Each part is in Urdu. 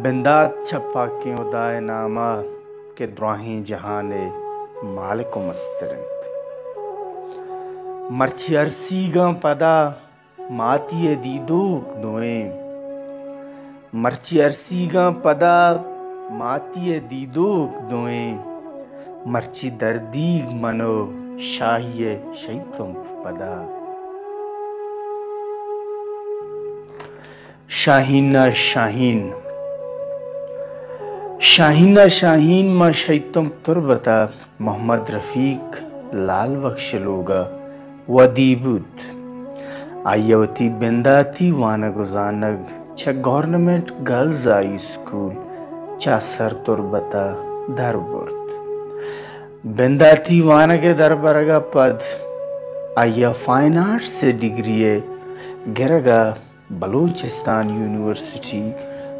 بندات چھپا کے ادائے نامہ کے دراہیں جہانے مالک و مسترند مرچی ارسی گاں پدا ماتی دیدوک دوئیں مرچی ارسی گاں پدا ماتی دیدوک دوئیں مرچی دردیگ منو شاہی شیطم پدا شاہینہ شاہین شاہینہ شاہین ما شیطم تربتا محمد رفیق لال بخش لوگا ودی بود آیوتی بنداتی وانگ وزانگ چھ گورنمنٹ گرلز آئی سکول چا سر تربتا در برد بنداتی وانگ در برگا پد آیا فائن آرٹ سے ڈگری گرگا بلوچستان یونیورسٹی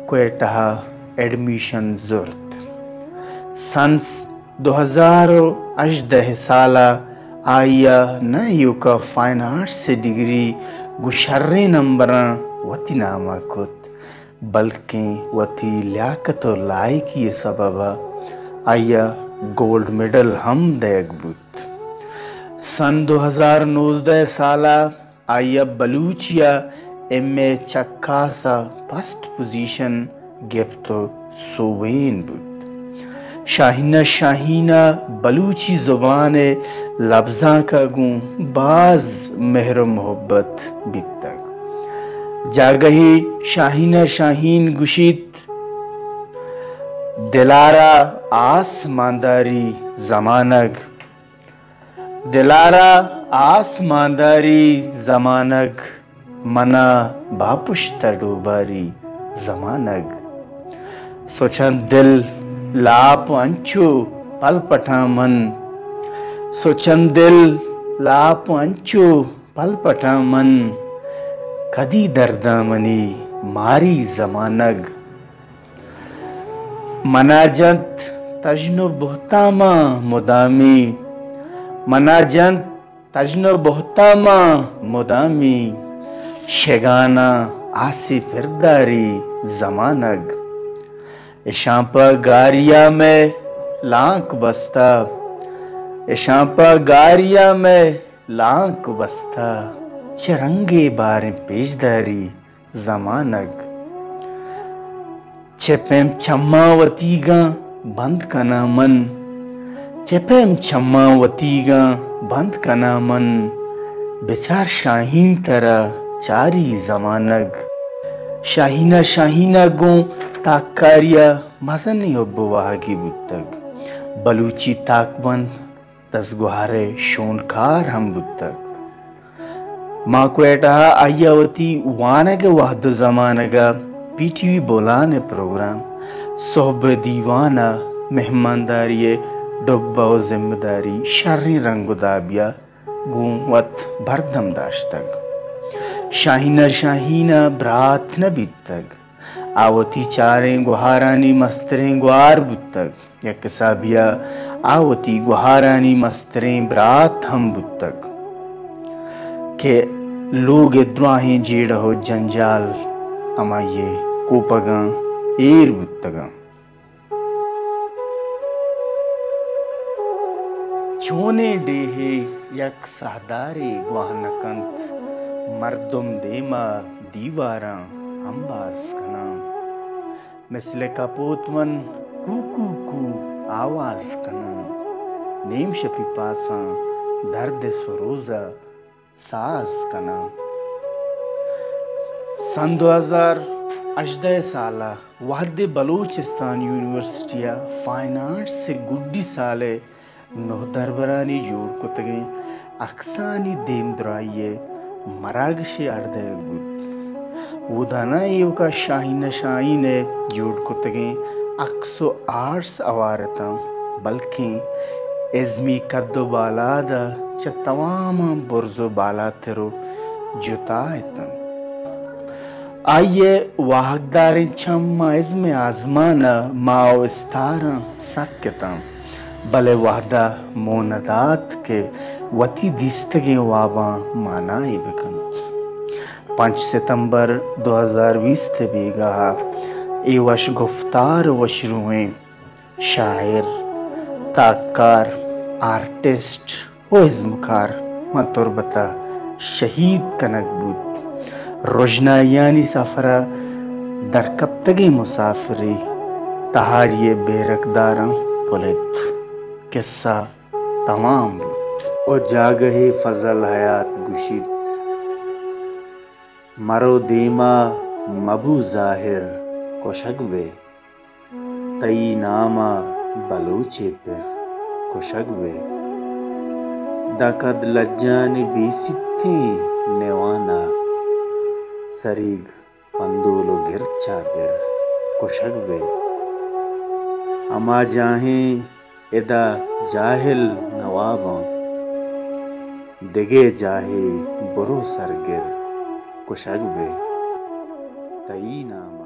کوئٹہ ایڈمیشن زرد سنس 2018 سالہ آیا نہ یوکا فائن آرٹ سے ڈگری گشرے نمبران وتی نامہ کت بلکہ وتی لیاقت و لائکی سببا آیا گولڈ میڈل ہم دیگ بود سن 2019 سالہ آیا بلوچیا ایم اے چکاسا فرسٹ پوزیشن گپتو سووین بود شاہینہ شاہینہ بلوچی زبان لفظاں کا گوں بعض مہر و محبت بیتگ جاگہی شاہینہ شاہین گشیت دلارا آسمانداری زمانگ دلارا آسمانداری زمانگ منا باپشتہ ڈوباری زمانگ سوچن دل لاپ انچو پل پٹھا من سوچن دل لاپ انچو پل پٹھا من کدی دردہ منی ماری زمانگ مناجت تجنو بہتاما مدامی مناجت تجنو بہتاما مدامی شگانا آسی پرداری زمانگ اشامپا گاریا میں لانک بستا اشامپا گاریا میں لانک بستا چرنگے باریں پیشداری زمانگ چپیم چھماوتی گاں بند کنا من چپیم چھماوتی گاں بند کنا من بچار شاہین ترا چاری زمانگ شاہینہ شاہینہ گوں تاکاریا مزنی اب واہگی بودتگ بلوچی تاک بند دستگوہارے شونکار ہم بودتگ ماں کوئٹہ آیاوتی وانگ وحد زمانگا پی ٹی وی بولانے پروگرام صحب دیوانہ مہمانداری ڈبہ و ذمہ داری شرری رنگ دابیا گوں وط بردم داشتگ شاہینہ شاہینہ برات نہ بیتگ آوتی چاریں گوہارانی مستریں گوار بودتگ یک سابیا آوتی گوہارانی مستریں برات ہم بودتگ کہ لوگ دراہیں جیڑ ہو جنجال اما یہ کوپگاں ایر بودتگاں چونے ڈیہے یک سہدارے گواہنکنت مردم دیما دیواراں ہم باز کناں مثل کپوت من کو کو کو آواز کناں نیم شپی پاساں درد سروزہ ساز کناں سن 2018 سالہ وحد بلوچستان یونیورسٹیا فائن آرٹ سے گڈی سالے نو دربرانی جوڑ کتگیں اقسانی دیم درائیے مراگشی اردے بود وودانا ایو کا شاہینہ شاہین جوڑ کتگیں اکسو آرٹس اوارتاں بلکہ ازمی قد و بالادا چا تماما برز و بالا ترو جتا ایتاں آئیے واحقداریں چمہ ازم آزمانا ماو استاراں سکتاں بلے وحدہ موندات کے وتی دیستگیں واباں مانائی بکن 5 ستمبر 2020 تے بیگاہ ای وش گفتار وش روئیں شاعر تاکار آرٹسٹ و ازمکار ما تربتا شہید کنک بود روشنایانی سفرہ در کبتگی مسافری تہاری بے رقداراں پلت قصہ تمام بود او جاگہی فضل حیات گشید مرو دیما مبو ظاہر کشک بے تئی نامہ بلوچے پر کشک بے دکد لجانی بیستیں نیوانا سریگ پندولو گرچا بر کشک بے اما جاہیں ادا جاہل نواباں دگے جاہے برو سرگر کشک بے تئی نامہ